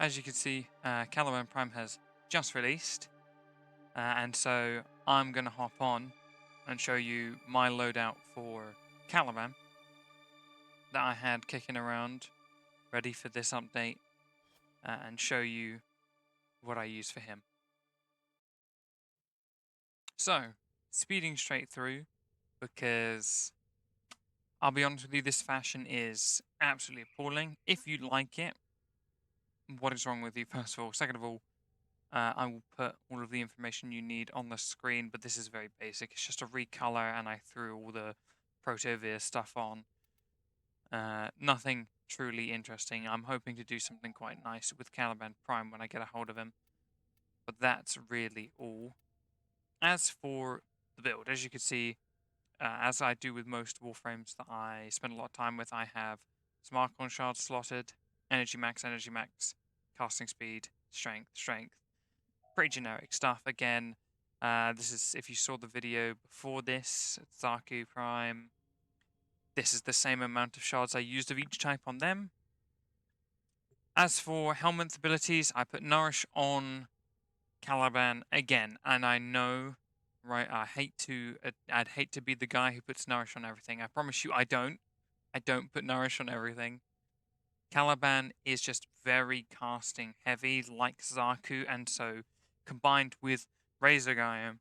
as you can see, Caliban Prime has just released, and so I'm going to hop on and show you my loadout for Caliban that I had kicking around, ready for this update, and show you what I use for him. So, speeding straight through, because I'll be honest with you, this fashion is absolutely appalling. If you like it, what is wrong with you, first of all? Second of all, I will put all of the information you need on the screen, but this is very basic. It's just a recolor, and I threw all the Protovia stuff on. Nothing truly interesting. I'm hoping to do something quite nice with Caliban Prime when I get a hold of him, but that's really all. As for the build, as you can see, as I do with most Warframes that I spend a lot of time with, I have some Archon shards slotted, energy max, casting speed, strength. Pretty generic stuff. Again, this is, if you saw the video before this, Soonᵀᴹ Prime, this is the same amount of shards I used of each type on them. As for helmet abilities, I put Nourish on Caliban again, and I know, right, I'd hate to be the guy who puts Nourish on everything. I promise you I don't put Nourish on everything. Caliban is just very casting heavy, like Zaku, and so combined with Razor Gaia,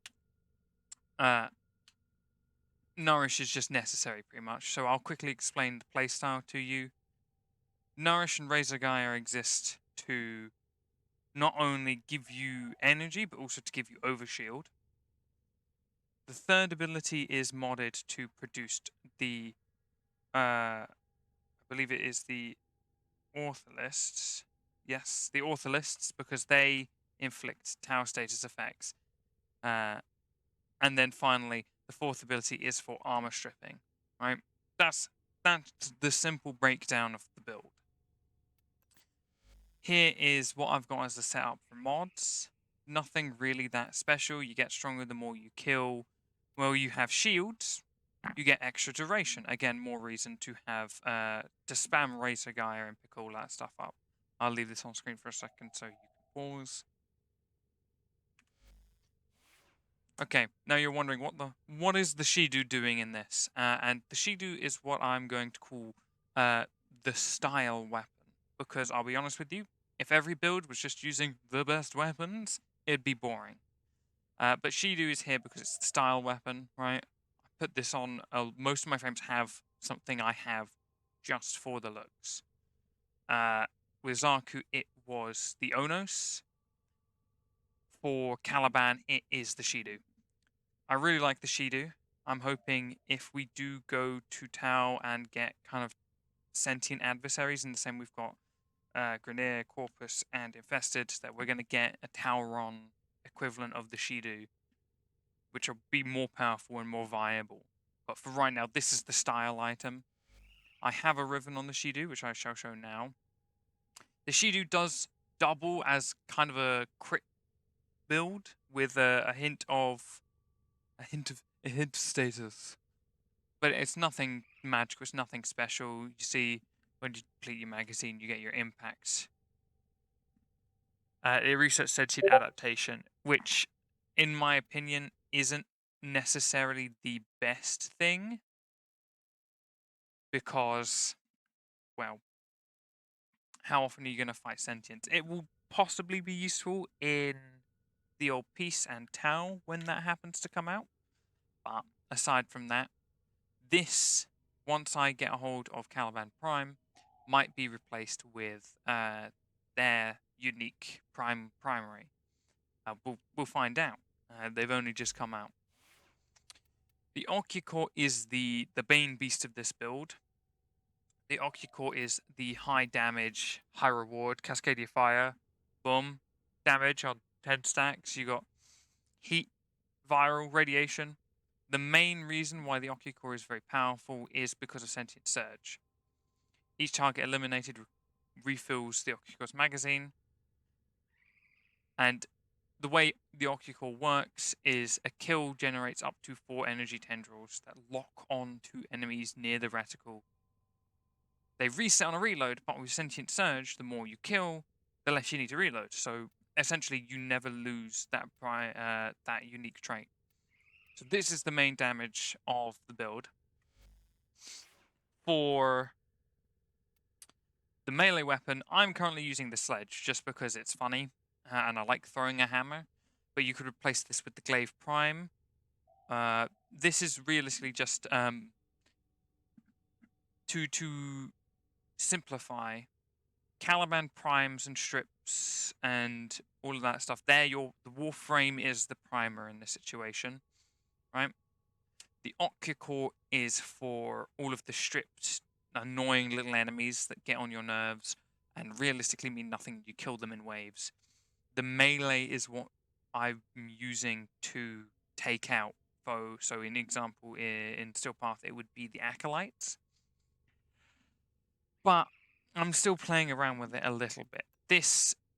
Nourish is just necessary pretty much. So I'll quickly explain the playstyle to you. Nourish and Razor Gaia exist to not only give you energy, but also to give you overshield. The third ability is modded to produce the, I believe it is the Ortholists. Yes, the Ortholists, because they inflict Tau status effects. And then finally, the fourth ability is for armor stripping. Right? That's the simple breakdown of the build. Here is what I've got as a setup for mods. Nothing really that special. You get stronger the more you kill. Well, you have shields. You get extra duration. Again, more reason to have to spam Razor Gaia and pick all that stuff up. I'll leave this on screen for a second so you can pause. Okay, now you're wondering what is the Shedu doing in this? And the Shedu is what I'm going to call the style weapon, because I'll be honest with you, if every build was just using the best weapons, it'd be boring. But Shedu is here because it's the style weapon, right? I put this on. Most of my frames have something I have just for the looks. With Zaku, it was the Onos. For Caliban, it is the Shedu. I really like the Shedu. I'm hoping if we do go to Tau and get kind of sentient adversaries, in the same we've got Grineer, Corpus, and Infested, that we're going to get a Tauron equivalent of the Shedu, which will be more powerful and more viable. But for right now, this is the style item. I have a Riven on the Shedu, which I shall show now. The Shedu does double as kind of a crit build with a hint of status, but it's nothing magical. It's nothing special. You see, when you complete your magazine, you get your impacts. It resets sentient adaptation, which, in my opinion, isn't necessarily the best thing, because, well, how often are you going to fight sentients? It will possibly be useful in the old Peace and Tau when that happens to come out. But aside from that, this, once I get a hold of Caliban Prime, might be replaced with their unique primary. We'll find out. They've only just come out. The Ocucor is the bane beast of this build. The Ocucor is the high damage, high reward, Cascadia Fire, boom, damage on 10 stacks. You got heat, viral, radiation. The main reason why the Ocucor is very powerful is because of Sentient Surge. Each target eliminated refills the Ocucor's magazine. And the way the Ocucor works is a kill generates up to 4 energy tendrils that lock on to enemies near the reticle. They reset on a reload, but with Sentient Surge, the more you kill, the less you need to reload. So essentially, you never lose that that unique trait. So this is the main damage of the build. For the melee weapon, I'm currently using the sledge just because it's funny and I like throwing a hammer. But you could replace this with the glaive prime. This is realistically just to simplify. Caliban primes and strips and all of that stuff. The Warframe is the primer in this situation, right? The Ocucor is for all of the stripped, annoying little enemies that get on your nerves and realistically mean nothing. You kill them in waves. The melee is what I'm using to take out foe. So, in example, in Soonᵀᴹ, it would be the acolytes. But I'm still playing around with it a little bit.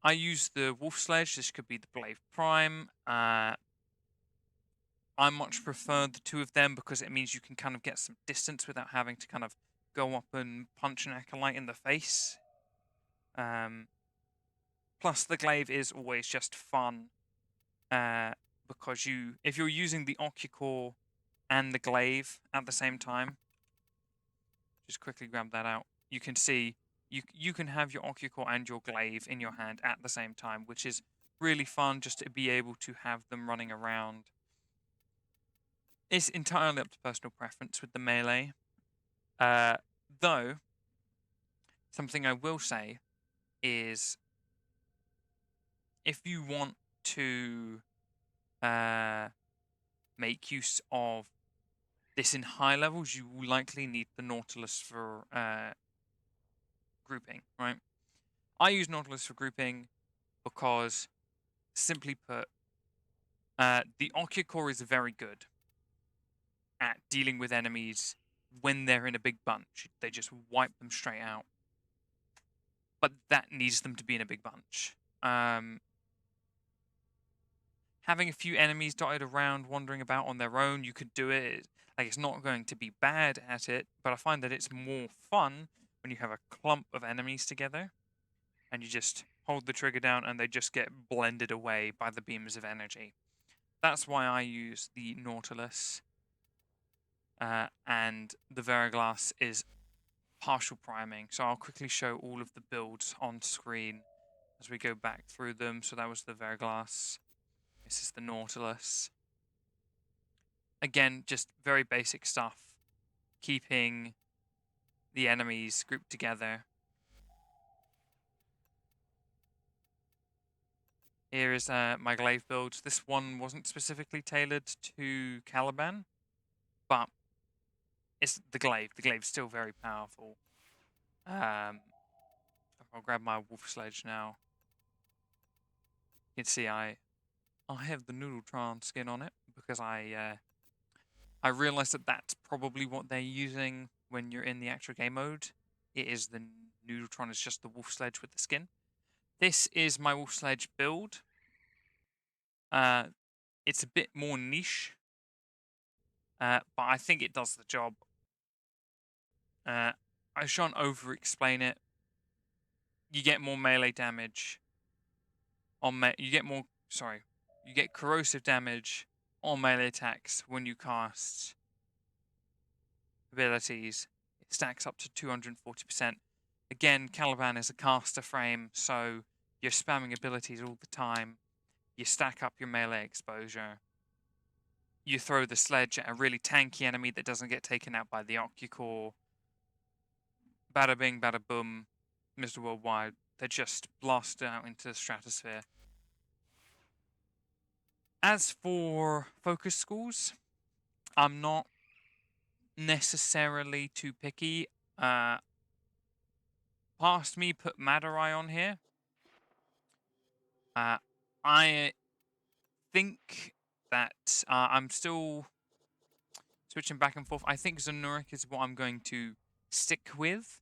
I use the wolf sledge. This could be the glaive prime. I much prefer the two of them because it means you can kind of get some distance without having to kind of go up and punch an acolyte in the face. Plus, the glaive is always just fun because if you're using the Ocucor and the glaive at the same time, just quickly grab that out. You can see you can have your Ocucor and your glaive in your hand at the same time, which is really fun just to be able to have them running around. It's entirely up to personal preference with the melee. Though, something I will say is if you want to make use of this in high levels, you will likely need the Nautilus for grouping, right? I use Nautilus for grouping because, simply put, the Ocucor is very good at dealing with enemies when they're in a big bunch. They just wipe them straight out. But that needs them to be in a big bunch. Having a few enemies dotted around, wandering about on their own, you could do it. Like, it's not going to be bad at it, but I find that it's more fun when you have a clump of enemies together and you just hold the trigger down and they just get blended away by the beams of energy. That's why I use the Nautilus. And the Veriglass is partial priming. So I'll quickly show all of the builds on screen as we go back through them. So that was the Veriglass. This is the Nautilus. Again, just very basic stuff. Keeping the enemies grouped together. Here is my glaive build. This one wasn't specifically tailored to Caliban, but it's the glaive. The glaive's still very powerful. I'll grab my wolf sledge now. You can see I have the Noodletron skin on it because I realized that that's probably what they're using when you're in the actual game mode. It is the Noodletron is just the wolf sledge with the skin. This is my wolf sledge build. It's a bit more niche, but I think it does the job. I shan't over-explain it. You get more melee damage you get corrosive damage on melee attacks when you cast abilities. It stacks up to 240%. Again, Caliban is a caster frame, so you're spamming abilities all the time. You stack up your melee exposure. You throw the sledge at a really tanky enemy that doesn't get taken out by the Ocucor. Bada bing, bada boom, Mr. Worldwide. They just blast out into the stratosphere. As for focus schools, I'm not necessarily too picky. Past me put Madurai on here. I think that I'm still switching back and forth. I think Zonurik is what I'm going to stick with.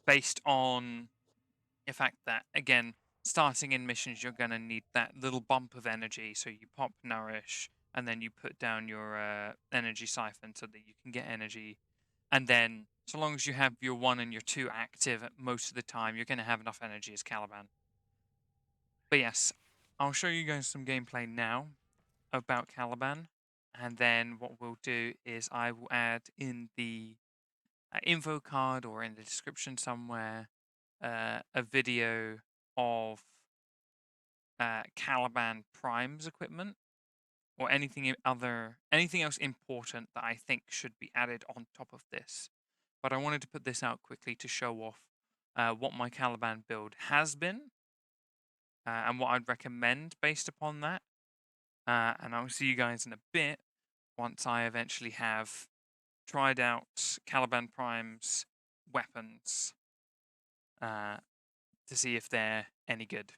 Based on the fact that, again, starting in missions, you're going to need that little bump of energy. So you pop Nourish, and then you put down your energy siphon so that you can get energy And then, so long as you have your 1 and your 2 active most of the time, you're going to have enough energy as Caliban. But yes, I'll show you guys some gameplay now about Caliban. And then what we'll do is I will add in the info card or in the description somewhere a video of Caliban Prime's equipment or anything else important that I think should be added on top of this. But I wanted to put this out quickly to show off what my Caliban build has been and what I'd recommend based upon that. And I'll see you guys in a bit once I eventually have tried out Caliban Prime's weapons to see if they're any good.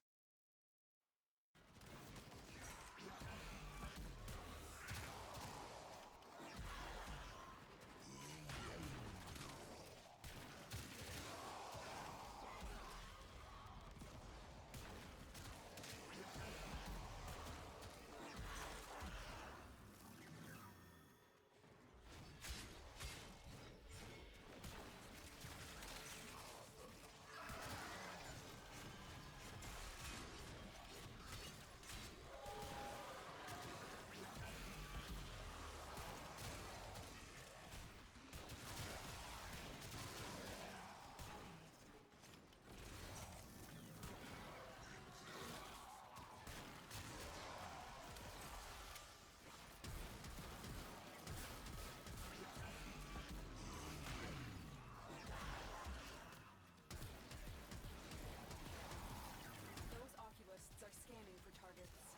Those oculists are scanning for targets.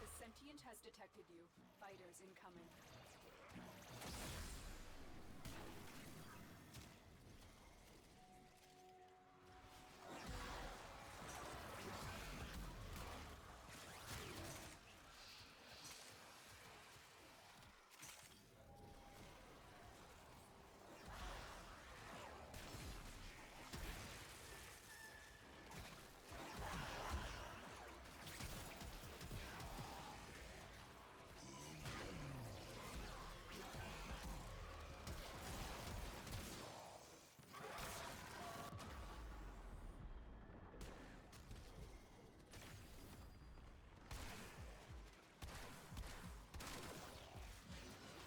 The sentient has detected you. Fighters incoming.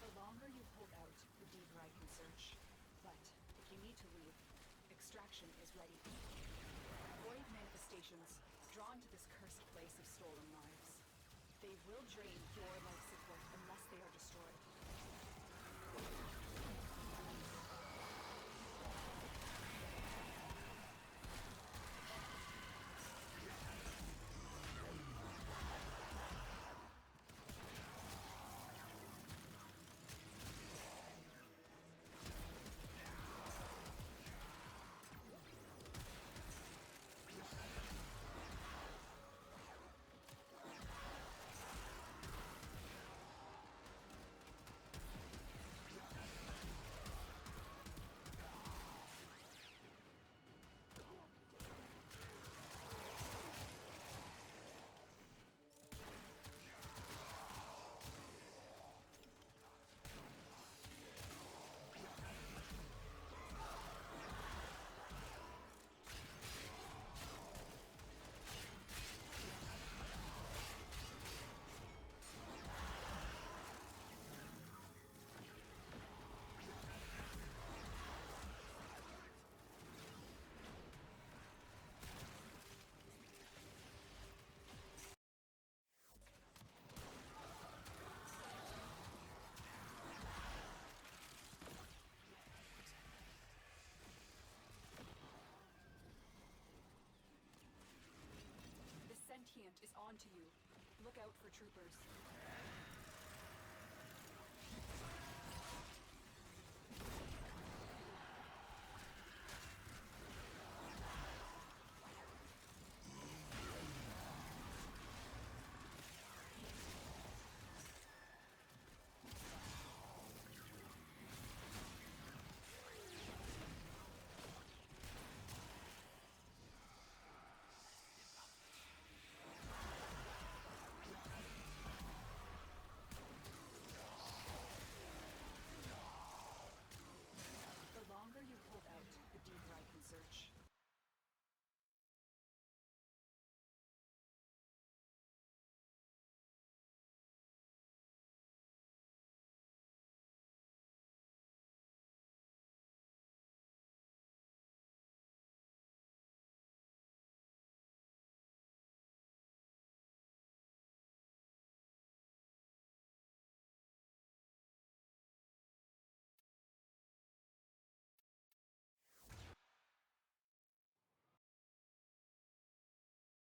The longer you hold out, the deeper I can search. But if you need to leave, extraction is ready. Void manifestations, drawn to this cursed place of stolen lives. They will drain your life support unless they are destroyed. The sentient is onto you. Look out for troopers.